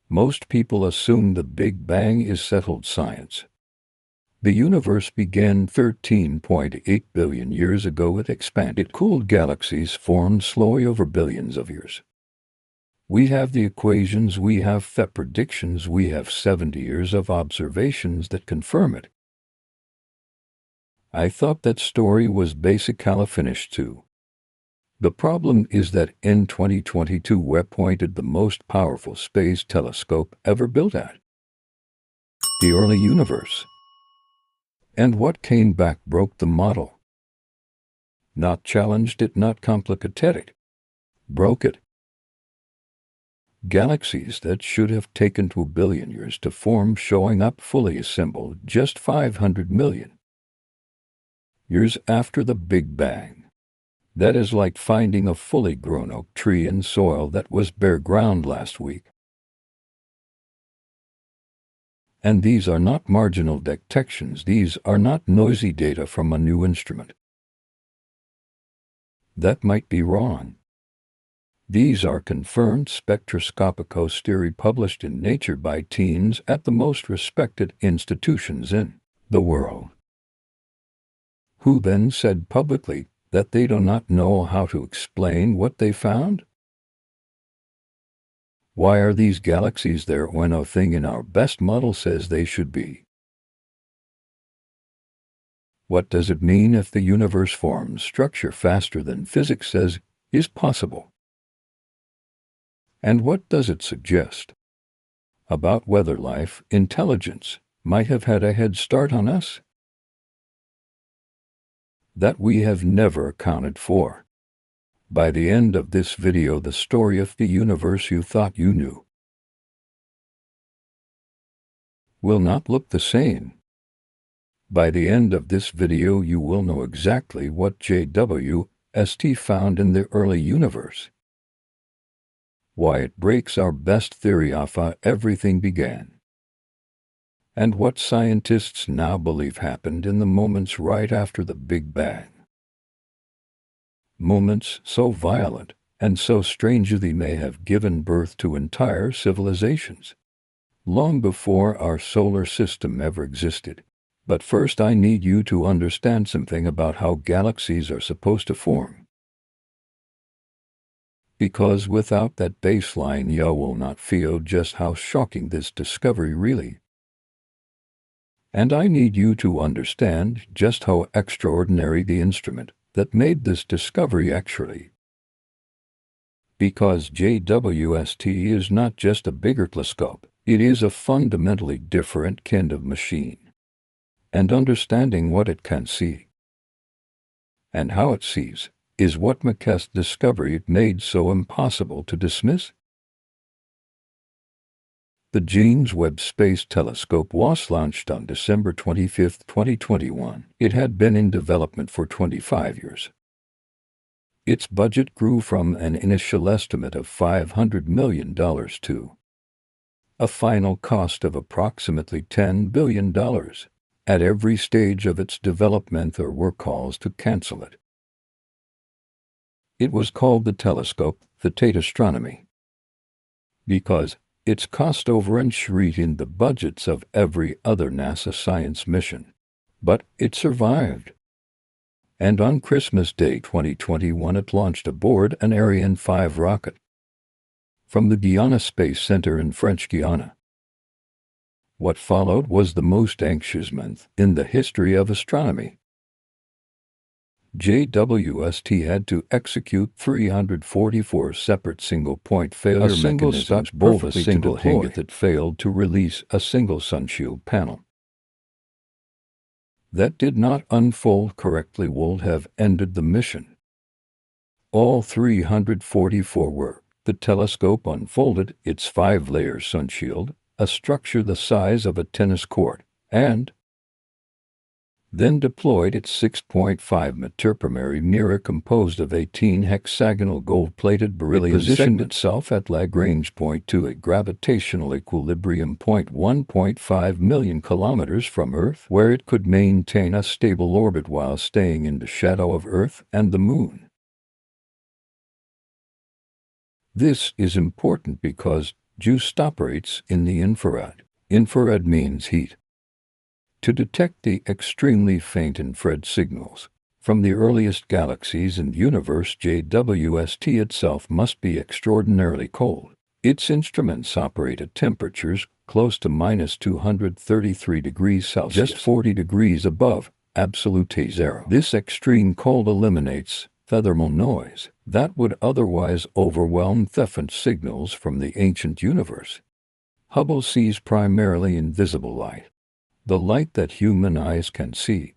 Most people assume the Big Bang is settled science. The universe began 13.8 billion years ago. It expanded. Cooled galaxies formed slowly over billions of years. We have the equations, we have the predictions, we have 70 years of observations that confirm it. I thought that story was basically finished too. The problem is that in 2022 Webb pointed the most powerful space telescope ever built at the early universe. And what came back broke the model. Not challenged it, not complicated it. Broke it. Galaxies that should have taken 2 billion years to form showing up fully assembled just 500 million years after the Big Bang. That is like finding a fully grown oak tree in soil that was bare ground last week. And these are not marginal detections, these are not noisy data from a new instrument. That might be wrong. These are confirmed spectroscopic theory published in Nature by teens at the most respected institutions in the world, who then said publicly that they do not know how to explain what they found. Why are these galaxies there when a thing in our best model says they should be? What does it mean if the universe forms structure faster than physics says is possible? And what does it suggest about whether life, intelligence, might have had a head start on us that we have never accounted for? By the end of this video, the story of the universe you thought you knew will not look the same. By the end of this video, you will know exactly what JWST found in the early universe, why it breaks our best theory of how everything began, and what scientists now believe happened in the moments right after the Big Bang. Moments so violent and so strange they may have given birth to entire civilizations, long before our solar system ever existed. But first I need you to understand something about how galaxies are supposed to form. Because without that baseline you will not feel just how shocking this discovery really. And I need you to understand just how extraordinary the instrument that made this discovery actually. Because JWST is not just a bigger telescope, it is a fundamentally different kind of machine. And understanding what it can see and how it sees is what makes this discovery it made so impossible to dismiss. The James Webb Space Telescope was launched on December 25, 2021. It had been in development for 25 years. Its budget grew from an initial estimate of $500 million to a final cost of approximately $10 billion. At every stage of its development there were calls to cancel it. It was called the telescope, the Tate astronomy, because its cost overshot the budgets of every other NASA science mission. But it survived. And on Christmas Day 2021 it launched aboard an Ariane 5 rocket from the Guyana Space Center in French Guiana. What followed was the most anxious month in the history of astronomy. JWST had to execute 344 separate single-point failure mechanisms, both a single ingot that failed to release a single sunshield panel. That did not unfold correctly would have ended the mission. All 344 were. The telescope unfolded its 5-layer sunshield, a structure the size of a tennis court, and then deployed its 6.5-meter primary mirror composed of 18 hexagonal gold-plated beryllium. It positioned itself at Lagrange point to a gravitational equilibrium point 1.5 million kilometers from Earth, where it could maintain a stable orbit while staying in the shadow of Earth and the Moon. This is important because JWST operates in the infrared. Infrared means heat. To detect the extremely faint infrared signals from the earliest galaxies in the universe, JWST itself must be extraordinarily cold. Its instruments operate at temperatures close to minus 233 degrees Celsius, just 40 degrees above absolute zero. This extreme cold eliminates thermal noise that would otherwise overwhelm different signals from the ancient universe. Hubble sees primarily invisible light, the light that human eyes can see.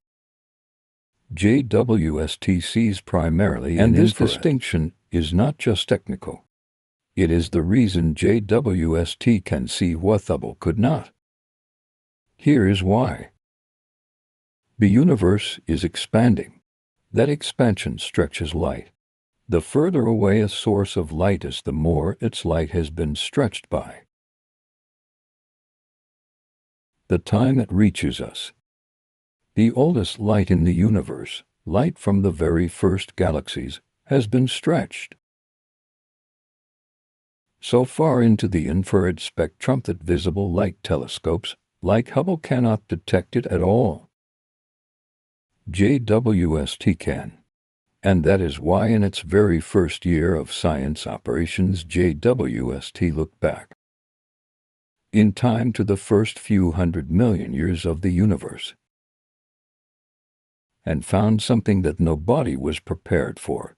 JWST sees primarily in infrared. And this distinction is not just technical. It is the reason JWST can see what Hubble could not. Here is why. The universe is expanding. That expansion stretches light. The further away a source of light is, the more its light has been stretched by the time it reaches us. The oldest light in the universe, light from the very first galaxies, has been stretched so far into the infrared spectrum that visible light telescopes like Hubble cannot detect it at all. JWST can. And that is why in its very first year of science operations, JWST looked back in time to the first few 100 million years of the universe and found something that nobody was prepared for.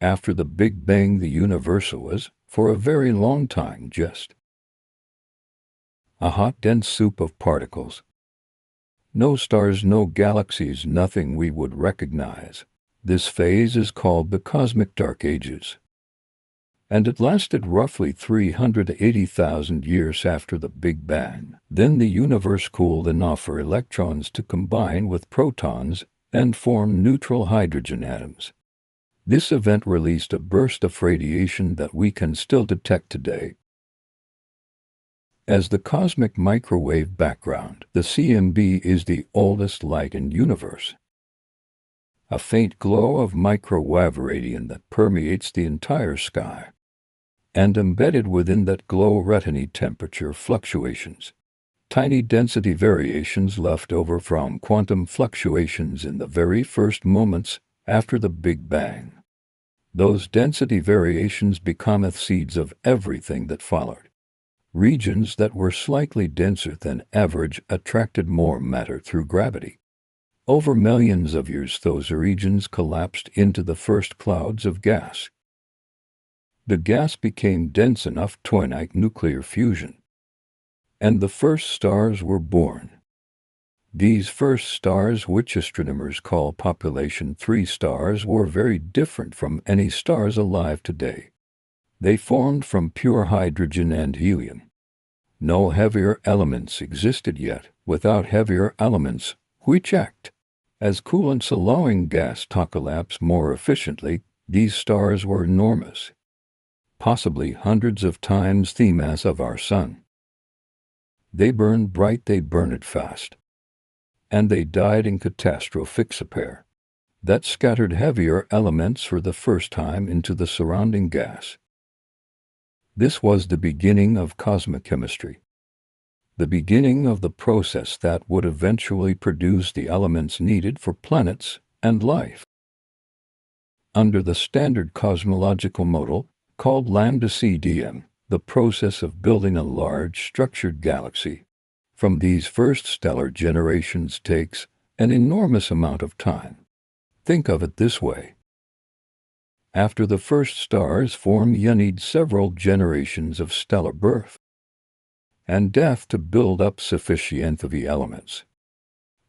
After the Big Bang, the universe was, for a very long time, just a hot, dense soup of particles. No stars, no galaxies, nothing we would recognize. This phase is called the Cosmic Dark Ages, and it lasted roughly 380,000 years after the Big Bang. Then the universe cooled enough for electrons to combine with protons and form neutral hydrogen atoms. This event released a burst of radiation that we can still detect today as the cosmic microwave background. The CMB is the oldest light in the universe. A faint glow of microwave radiation that permeates the entire sky. And embedded within that glow are tiny temperature fluctuations, tiny density variations left over from quantum fluctuations in the very first moments after the Big Bang. Those density variations become the seeds of everything that followed. Regions that were slightly denser than average attracted more matter through gravity. Over millions of years, those regions collapsed into the first clouds of gas. The gas became dense enough to ignite nuclear fusion, and the first stars were born. These first stars, which astronomers call population 3 stars, were very different from any stars alive today. They formed from pure hydrogen and helium. No heavier elements existed yet. Without heavier elements, which act as coolants allowing gas to collapse more efficiently, these stars were enormous, possibly hundreds of times the mass of our sun. They burned bright, they burned fast, and they died in catastrophic separ that scattered heavier elements for the first time into the surrounding gas. This was the beginning of cosmic chemistry, the beginning of the process that would eventually produce the elements needed for planets and life. Under the standard cosmological model, called lambda CDM, the process of building a large structured galaxy from these first stellar generations takes an enormous amount of time. Think of it this way. After the first stars form, you need several generations of stellar birth and death to build up sufficient of the elements.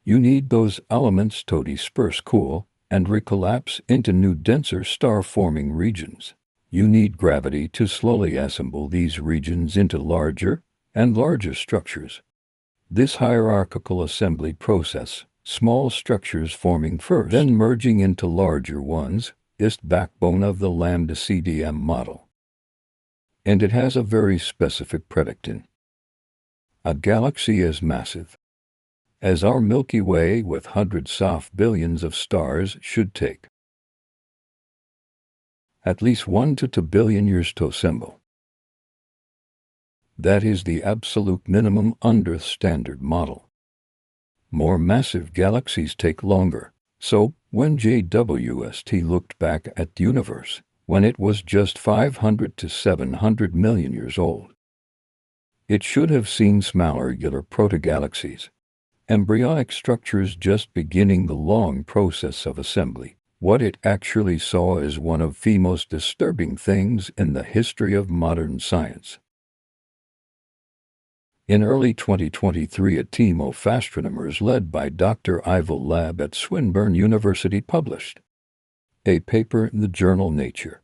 You need those elements to disperse, cool, and recollapse into new denser star-forming regions. You need gravity to slowly assemble these regions into larger and larger structures. This hierarchical assembly process, small structures forming first, then merging into larger ones, is the backbone of the lambda CDM model. And it has a very specific prediction. A galaxy as massive as our Milky Way with hundreds of billions of stars should take at least 1 to 2 billion years to assemble. That is the absolute minimum under standard model. More massive galaxies take longer. So, when JWST looked back at the universe, when it was just 500 to 700 million years old, it should have seen smaller irregular protogalaxies, embryonic structures just beginning the long process of assembly. What it actually saw is one of the most disturbing things in the history of modern science. In early 2023, a team of astronomers led by Dr. Ival Lab at Swinburne University published a paper in the journal Nature.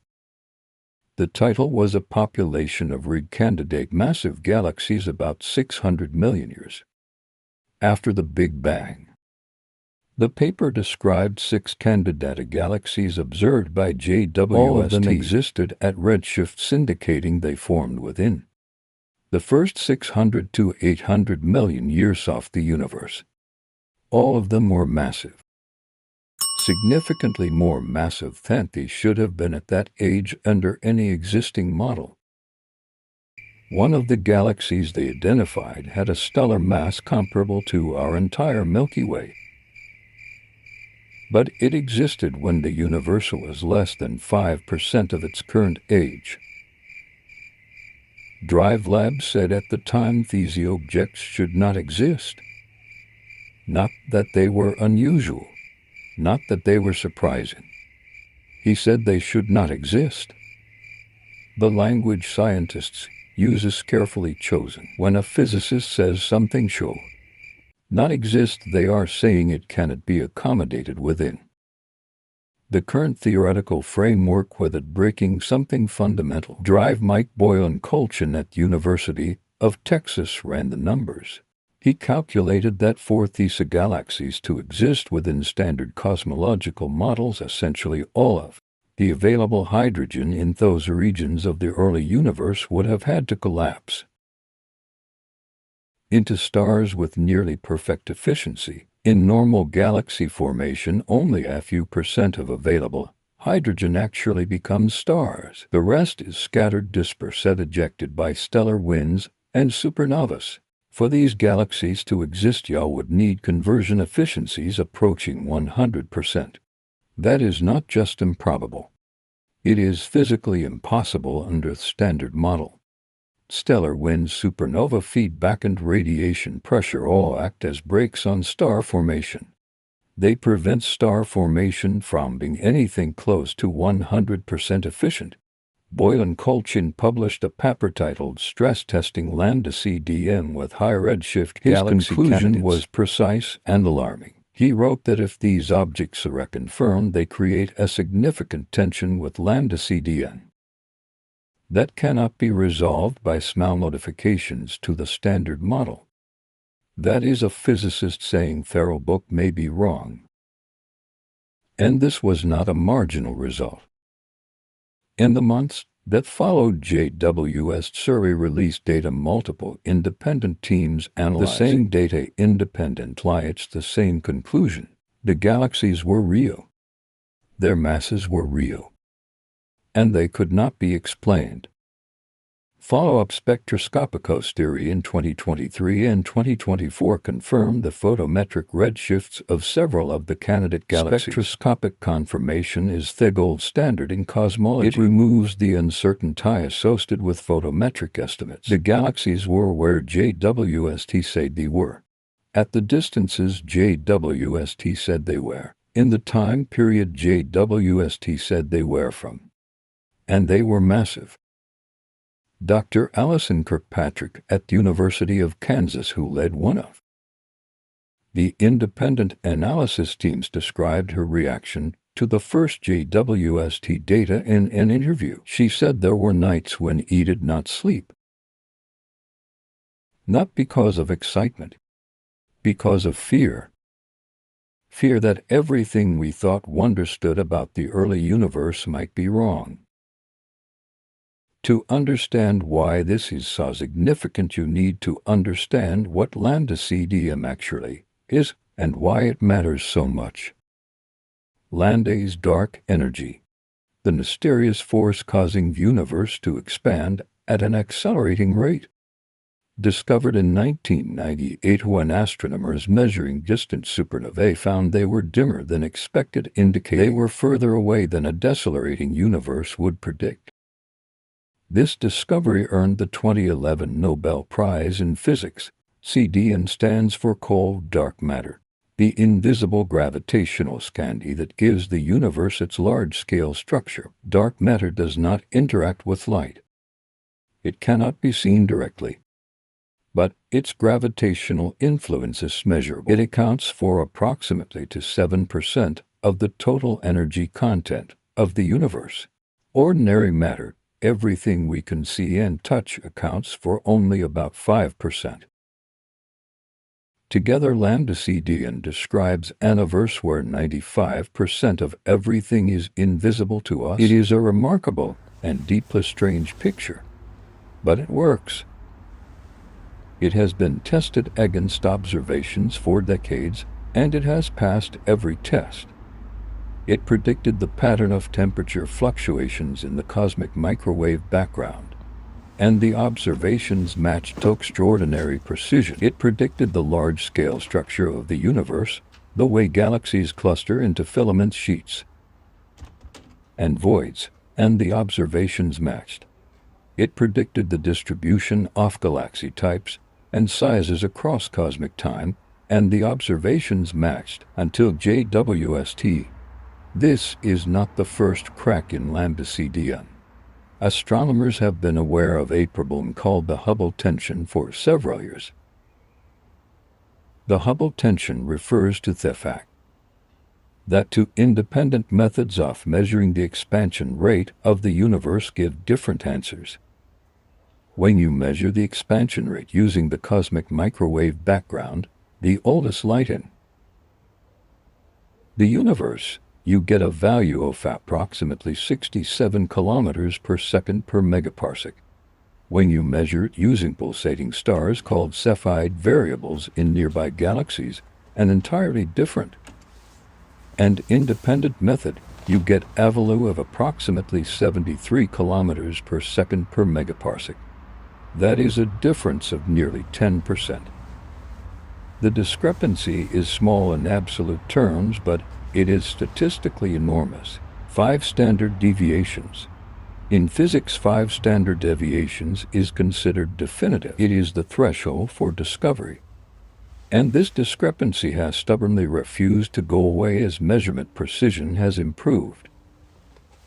The title was A Population of Candidate Massive Galaxies About 600 Million Years After the Big Bang. The paper described 6 candidate galaxies observed by JWST. All of them existed at redshifts indicating they formed within the first 600 to 800 million years of the universe. All of them were massive. Significantly more massive than they should have been at that age under any existing model. One of the galaxies they identified had a stellar mass comparable to our entire Milky Way. But it existed when the universe was less than 5% of its current age. Drive Lab said at the time these objects should not exist. Not that they were unusual, not that they were surprising. He said they should not exist. The language scientists use is carefully chosen. When a physicist says something should not exist, they are saying it cannot be accommodated within the current theoretical framework without breaking something fundamental. Drive Mike Boylan Colchin at University of Texas ran the numbers. He calculated that for these galaxies to exist within standard cosmological models, essentially all of the available hydrogen in those regions of the early universe would have had to collapse into stars with nearly perfect efficiency. In normal galaxy formation, only a few % of available hydrogen actually becomes stars. The rest is scattered, dispersed, ejected by stellar winds and supernovas. For these galaxies to exist, you would need conversion efficiencies approaching 100%. That is not just improbable. It is physically impossible under the standard model. Stellar winds, supernova feedback, and radiation pressure all act as brakes on star formation. They prevent star formation from being anything close to 100% efficient. Boylan Colchin published a paper titled Stress Testing Lambda CDM with High Redshift Galaxy Candidates. His conclusion was precise and alarming. He wrote that if these objects are confirmed, they create a significant tension with lambda CDM that cannot be resolved by small modifications to the standard model. That is a physicist saying Farrell book may be wrong. And this was not a marginal result. In the months that followed, JWST survey released data multiple independent teams analyzing the same data independently. It's the same conclusion. The galaxies were real. Their masses were real. And they could not be explained. Follow-up spectroscopic theory in 2023 and 2024 confirmed the photometric redshifts of several of the candidate galaxies. Spectroscopic confirmation is the gold standard in cosmology. It removes the uncertainty associated with photometric estimates. The galaxies were where JWST said they were, at the distances JWST said they were, in the time period JWST said they were from. And they were massive. Dr. Alison Kirkpatrick at the University of Kansas, who led one of the independent analysis teams, described her reaction to the first JWST data in an interview. She said there were nights when he did not sleep. Not because of excitement, because of fear. Fear that everything we thought we understood about the early universe might be wrong. To understand why this is so significant, you need to understand what lambda CDM actually is and why it matters so much. Lambda is dark energy, the mysterious force causing the universe to expand at an accelerating rate. discovered in 1998 when astronomers measuring distant supernovae found they were dimmer than expected, indicating they were further away than a decelerating universe would predict. This discovery earned the 2011 Nobel Prize in Physics. CDN stands for cold dark matter, the invisible gravitational scanty that gives the universe its large-scale structure. Dark matter does not interact with light. It cannot be seen directly, but its gravitational influence is measurable. It accounts for approximately 7% of the total energy content of the universe. Ordinary matter, everything we can see and touch, accounts for only about 5%. Together, lambda CDN describes an universe where 95% of everything is invisible to us. It is a remarkable and deeply strange picture, but it works. It has been tested against observations for decades, and it has passed every test. It predicted the pattern of temperature fluctuations in the cosmic microwave background, and the observations matched to extraordinary precision. It predicted the large-scale structure of the universe, the way galaxies cluster into filament sheets and voids, and the observations matched. It predicted the distribution of galaxy types and sizes across cosmic time, and the observations matched until JWST. This is not the first crack in lambda CDN. Astronomers have been aware of a problem called the Hubble tension for several years. The Hubble tension refers to the fact that two independent methods of measuring the expansion rate of the universe give different answers. When you measure the expansion rate using the cosmic microwave background, the oldest light in the universe, you get a value of approximately 67 kilometers per second per megaparsec. When you measure it using pulsating stars called Cepheid variables in nearby galaxies, an entirely different and independent method, you get a value of approximately 73 kilometers per second per megaparsec. That is a difference of nearly 10%. The discrepancy is small in absolute terms, but it is statistically enormous. 5 standard deviations. In physics, 5 standard deviations is considered definitive. It is the threshold for discovery. And this discrepancy has stubbornly refused to go away as measurement precision has improved.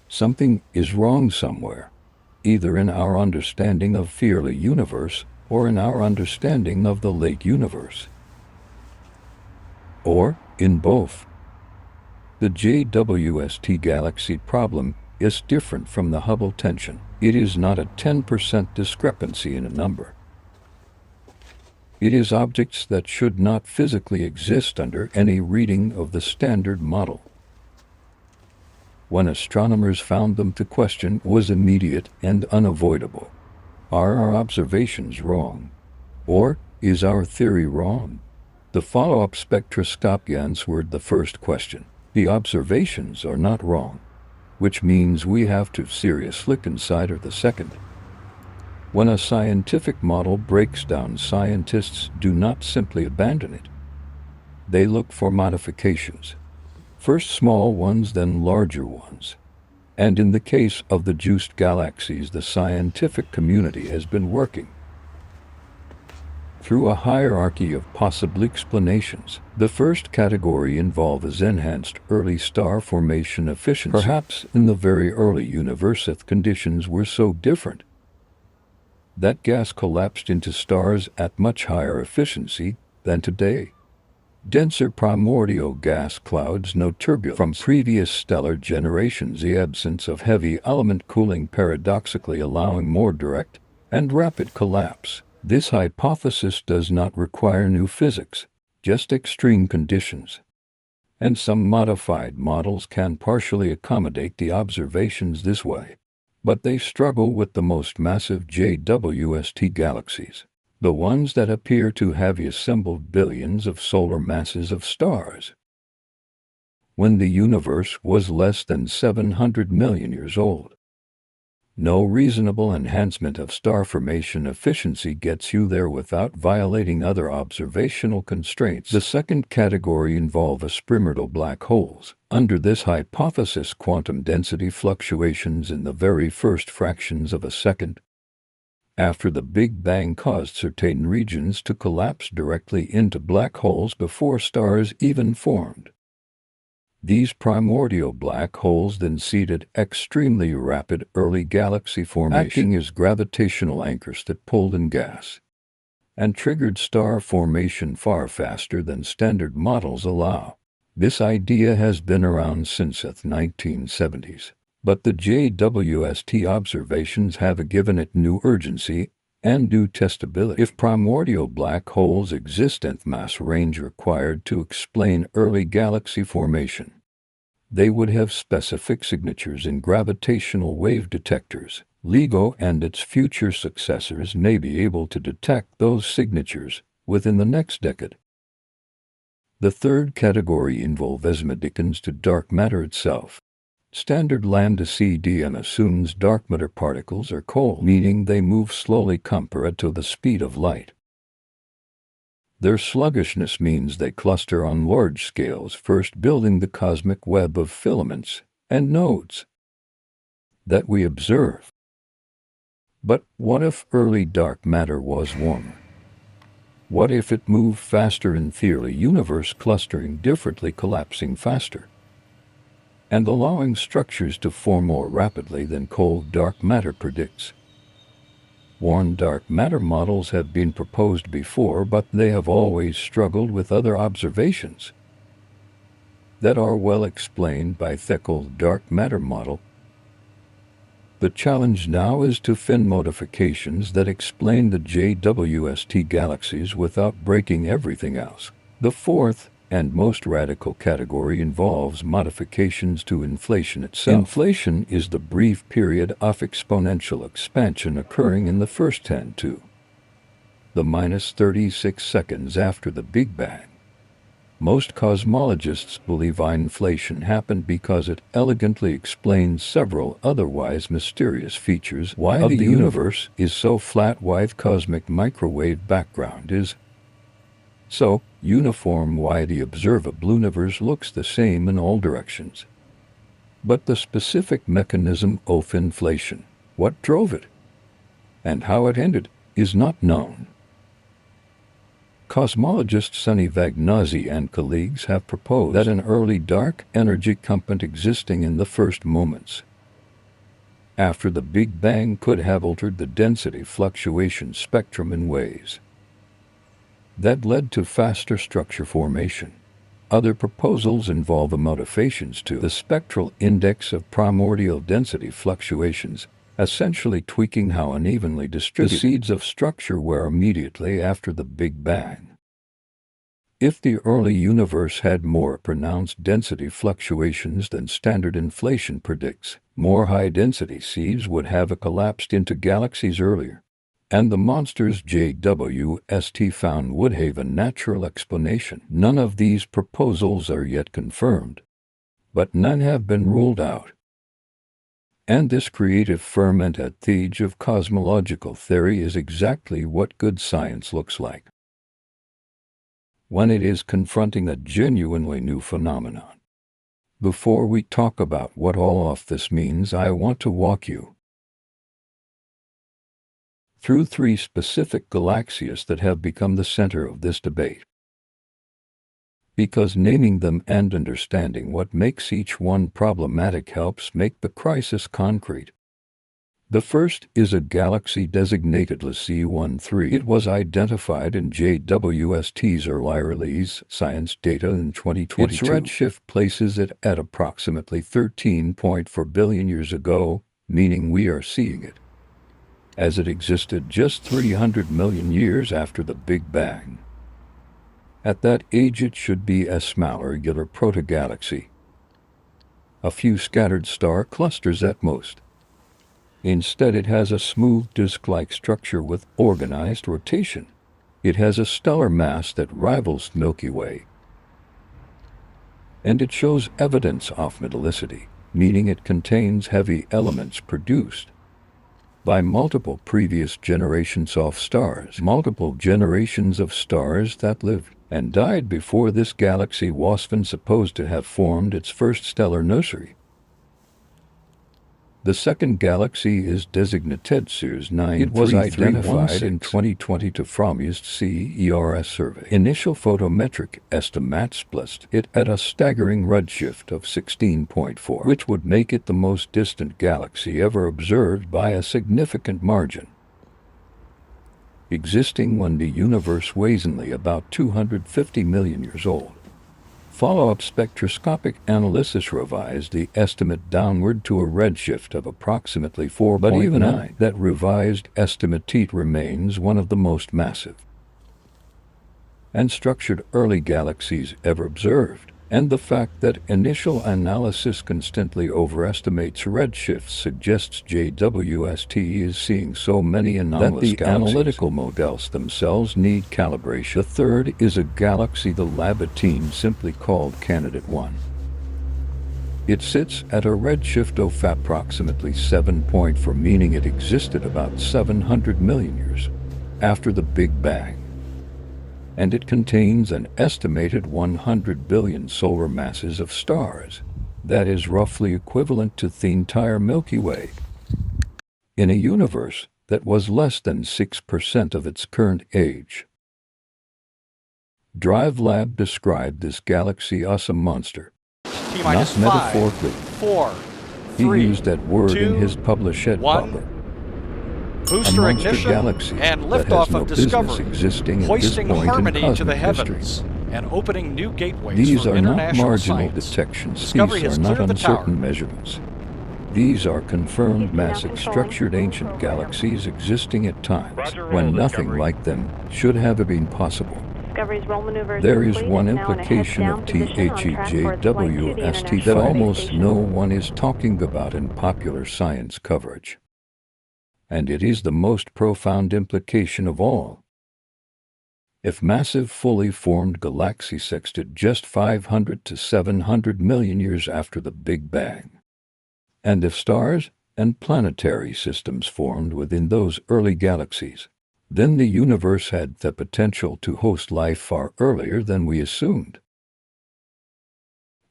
Something is wrong somewhere, either in our understanding of the early universe or in our understanding of the late universe, or in both. The JWST galaxy problem is different from the Hubble tension. It is not a 10% discrepancy in a number. It is objects that should not physically exist under any reading of the standard model. When astronomers found them, the question was immediate and unavoidable. Are our observations wrong? Or is our theory wrong? The follow-up spectroscopy answered the first question. The observations are not wrong, which means we have to seriously consider the second. When a scientific model breaks down, scientists do not simply abandon it. They look for modifications. First small ones, then larger ones. And in the case of the JWST galaxies, the scientific community has been working through a hierarchy of possible explanations. The first category involves enhanced early star formation efficiency. Perhaps in the very early universe, conditions were so different that gas collapsed into stars at much higher efficiency than today. Denser primordial gas clouds, no turbulence from previous stellar generations, the absence of heavy element cooling, paradoxically allowing more direct and rapid collapse. This hypothesis does not require new physics, just extreme conditions. And some modified models can partially accommodate the observations this way. But they struggle with the most massive JWST galaxies, the ones that appear to have assembled billions of solar masses of stars. When the universe was less than 700 million years old, No reasonable enhancement of star formation efficiency gets you there without violating other observational constraints. The second category involve experimental black holes. Under this hypothesis, quantum density fluctuations in the very first fractions of a second after the Big Bang caused certain regions to collapse directly into black holes before stars even formed. These primordial black holes then seeded extremely rapid early galaxy formation, acting as gravitational anchors that pulled in gas and triggered star formation far faster than standard models allow. This idea has been around since the 1970s, but the JWST observations have given it new urgency and new testability. If primordial black holes exist in the mass range required to explain early galaxy formation, they would have specific signatures in gravitational wave detectors. LIGO and its future successors may be able to detect those signatures within the next decade. The third category involves asymptoticons to dark matter itself. Standard lambda CDM assumes dark matter particles are cold, meaning they move slowly compared to the speed of light. Their sluggishness means they cluster on large scales, first building the cosmic web of filaments and nodes that we observe. But what if early dark matter was warmer? What if it moved faster in theory, universe clustering differently, collapsing faster, and allowing structures to form more rapidly than cold dark matter predicts? Warm dark matter models have been proposed before, but they have always struggled with other observations that are well explained by the cold dark matter model. The challenge now is to find modifications that explain the JWST galaxies without breaking everything else. The fourth and most radical category involves modifications to inflation itself. Inflation is the brief period of exponential expansion occurring in the first 10 to the minus 36 seconds after the Big Bang. Most cosmologists believe inflation happened because it elegantly explains several otherwise mysterious features why the universe is so flat, why the cosmic microwave background is so uniform, why the observable universe looks the same in all directions. But the specific mechanism of inflation, what drove it, and how it ended, is not known. Cosmologist Sonny Vagnozzi and colleagues have proposed that an early dark energy component existing in the first moments after the Big Bang could have altered the density fluctuation spectrum in ways that led to faster structure formation. Other proposals involve modifications to the spectral index of primordial density fluctuations, essentially tweaking how unevenly distributed the seeds of structure were immediately after the Big Bang. If the early universe had more pronounced density fluctuations than standard inflation predicts, more high-density seeds would have collapsed into galaxies earlier, and the monsters JWST found would have a natural explanation. None of these proposals are yet confirmed, but none have been ruled out. And this creative ferment at the edge of cosmological theory is exactly what good science looks like when it is confronting a genuinely new phenomenon. Before we talk about what all of this means, I want to walk you through three specific galaxies that have become the center of this debate, because naming them and understanding what makes each one problematic helps make the crisis concrete. The first is a galaxy designated LC13. It was identified in JWST's early release Science Data in 2022. Its redshift places it at approximately 13.4 billion years ago, meaning we are seeing it as it existed just 300 million years after the Big Bang. At that age it should be a small regular protogalaxy, a few scattered star clusters at most. Instead it has a smooth disk-like structure with organized rotation. It has a stellar mass that rivals Milky Way, and it shows evidence of metallicity, meaning it contains heavy elements produced by multiple previous generations of stars, multiple generations of stars that lived and died before this galaxy was even supposed to have formed its first stellar nursery. The second galaxy is designated Ceres 9. It was identified in 2020 from CERS survey. Initial photometric estimates placed it at a staggering redshift of 16.4, which would make it the most distant galaxy ever observed by a significant margin. Existing when the universe weighs only about 250 million years old. Follow-up spectroscopic analysis revised the estimate downward to a redshift of approximately 4.9. But even at that revised estimate, it remains one of the most massive and structured early galaxies ever observed. And the fact that initial analysis constantly overestimates redshifts suggests JWST is seeing so many anomalous that the analytical models themselves need calibration. The third is a galaxy the lab team simply called Candidate 1. It sits at a redshift of approximately 7.4, meaning it existed about 700 million years after the Big Bang. And it contains an estimated 100 billion solar masses of stars. That is roughly equivalent to the entire Milky Way, in a universe that was less than 6% of its current age. Drive Lab described this galaxy as a monster, not metaphorically. 4, 3, he used that word 2, in his published paper. Booster ignition and liftoff of Discovery, hoisting harmony to the heavens and opening new gateways These for are not international marginal science. detections. Discovery These has are not cleared the uncertain tower. measurements. These are confirmed massive structured ancient galaxies existing at times when nothing like them should have been possible. There is one implication of JWST that almost no one is talking about in popular science coverage. And it is the most profound implication of all. If massive fully formed galaxies existed just 500 to 700 million years after the Big Bang, and if stars and planetary systems formed within those early galaxies, then the universe had the potential to host life far earlier than we assumed.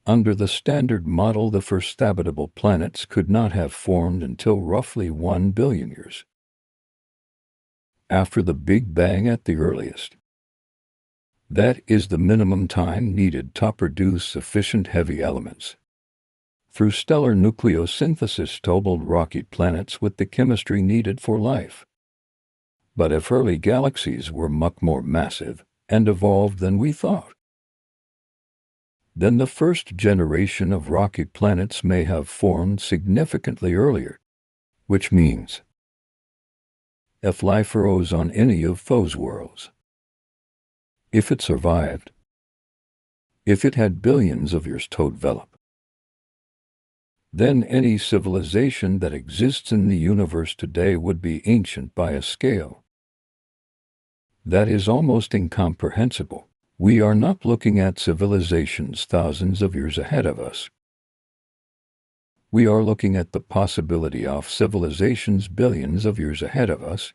Under the Standard Model, the first habitable planets could not have formed until roughly 1 billion years after the Big Bang at the earliest. That is the minimum time needed to produce sufficient heavy elements through stellar nucleosynthesis to build rocky planets with the chemistry needed for life. But if early galaxies were much more massive and evolved than we thought, then the first generation of rocky planets may have formed significantly earlier, which means if life arose on any of those worlds, if it survived, if it had billions of years to develop, then any civilization that exists in the universe today would be ancient by a scale that is almost incomprehensible. We are not looking at civilizations thousands of years ahead of us. We are looking at the possibility of civilizations billions of years ahead of us.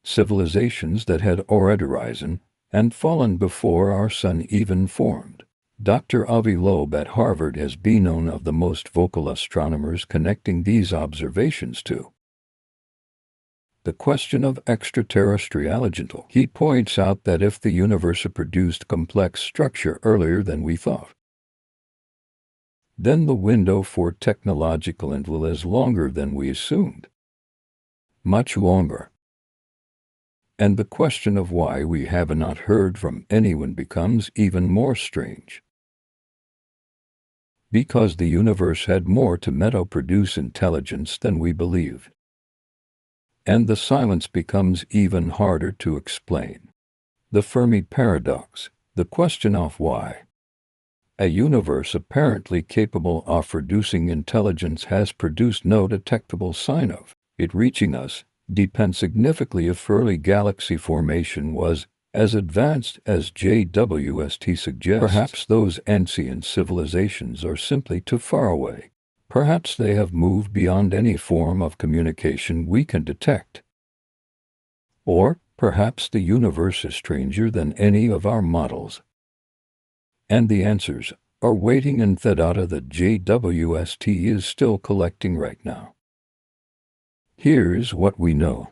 Civilizations that had already risen and fallen before our sun even formed. Dr. Avi Loeb at Harvard has been one of the most vocal astronomers connecting these observations to the question of extraterrestriality. He points out that if the universe produced complex structure earlier than we thought, then the window for technological intel is longer than we assumed. Much longer. And the question of why we have not heard from anyone becomes even more strange. Because the universe had more to produce intelligence than we believed. And the silence becomes even harder to explain. The Fermi paradox, the question of why a universe apparently capable of producing intelligence has produced no detectable sign of it reaching us, depends significantly if early galaxy formation was as advanced as JWST suggests. Perhaps those ancient civilizations are simply too far away, Perhaps they have moved beyond any form of communication we can detect. Or perhaps the universe is stranger than any of our models. And the answers are waiting in the data that JWST is still collecting right now. Here's what we know.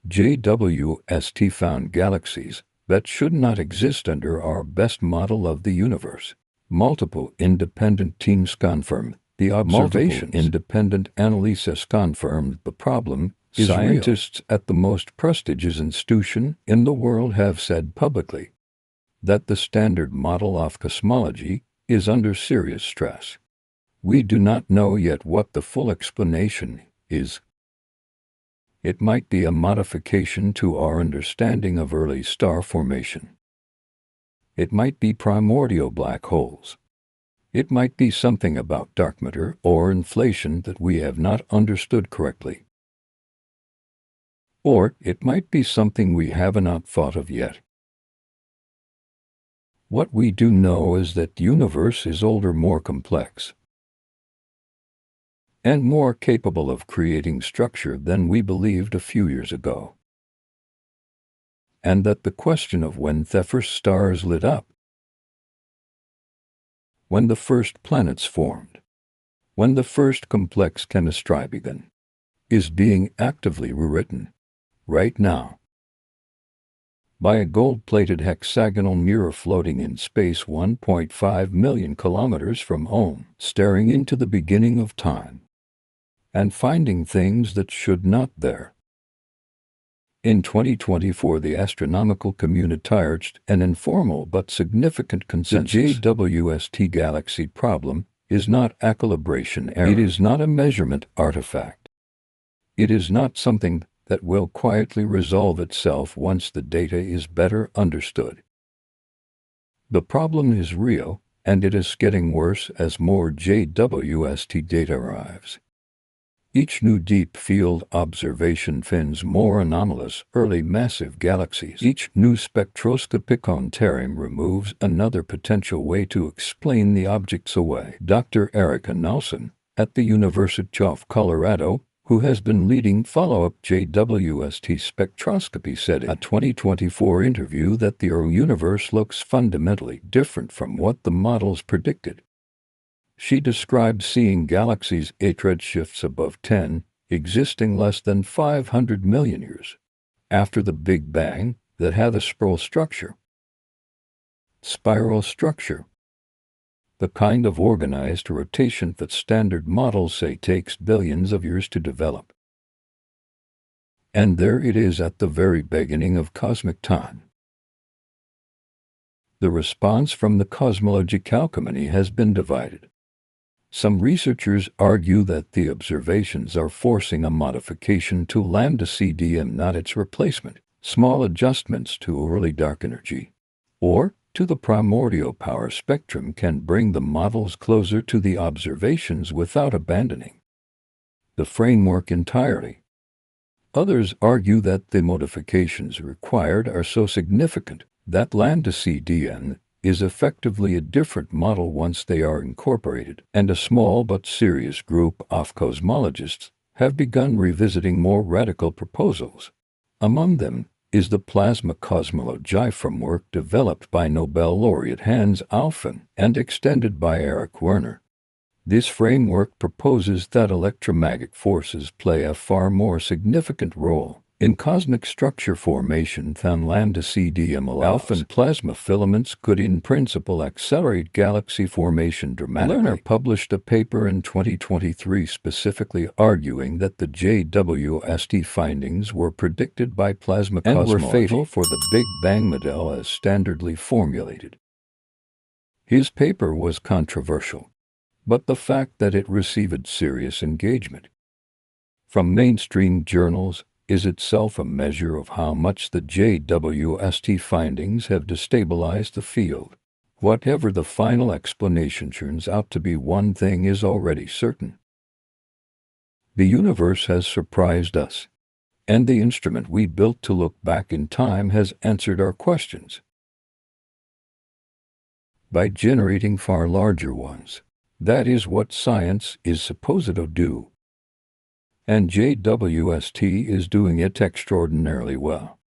JWST found galaxies that should not exist under our best model of the universe. Multiple independent teams confirm the observations. Multiple independent analyses confirmed the problem is Scientists real. At the most prestigious institution in the world have said publicly that the standard model of cosmology is under serious stress. We do not know yet what the full explanation is. It might be a modification to our understanding of early star formation. It might be primordial black holes. It might be something about dark matter or inflation that we have not understood correctly. Or it might be something we have not thought of yet. What we do know is that the universe is older, more complex, and more capable of creating structure than we believed a few years ago. And that the question of when the first stars lit up, when the first planets formed, when the first complex chemistry began, is being actively rewritten right now by a gold-plated hexagonal mirror floating in space 1.5 million kilometers from home, staring into the beginning of time and finding things that should not there. In 2024, the astronomical community reached an informal but significant consensus. The JWST galaxy problem is not a calibration error. It is not a measurement artifact. It is not something that will quietly resolve itself once the data is better understood. The problem is real, and it is getting worse as more JWST data arrives. Each new deep field observation finds more anomalous early massive galaxies. Each new spectroscopic contouring removes another potential way to explain the objects away. Dr. Erica Nelson at the University of Colorado, who has been leading follow-up JWST spectroscopy, said in a 2024 interview that the universe looks fundamentally different from what the models predicted. She described seeing galaxies at redshifts above 10, existing less than 500 million years after the Big Bang, that have a spiral structure. The kind of organized rotation that standard models say takes billions of years to develop. And there it is at the very beginning of cosmic time. The response from the Cosmology community has been divided. Some researchers argue that the observations are forcing a modification to lambda CDM, not its replacement, small adjustments to early dark energy, or to the primordial power spectrum can bring the models closer to the observations without abandoning the framework entirely. Others argue that the modifications required are so significant that lambda CDN is effectively a different model once they are incorporated, and a small but serious group of cosmologists have begun revisiting more radical proposals. Among them is the plasma cosmology framework developed by Nobel laureate Hans Alfvén and extended by Eric Werner. This framework proposes that electromagnetic forces play a far more significant role in cosmic structure formation than lambda CDM allows. Alpha plasma filaments could in principle accelerate galaxy formation dramatically. Werner published a paper in 2023 specifically arguing that the JWST findings were predicted by plasma cosmology and were fatal for the Big Bang model as standardly formulated. His paper was controversial, but the fact that it received serious engagement from mainstream journals is itself a measure of how much the JWST findings have destabilized the field. Whatever the final explanation turns out to be, one thing is already certain. The universe has surprised us, and the instrument we built to look back in time has answered our questions by generating far larger ones. That is what science is supposed to do. And JWST is doing it extraordinarily well.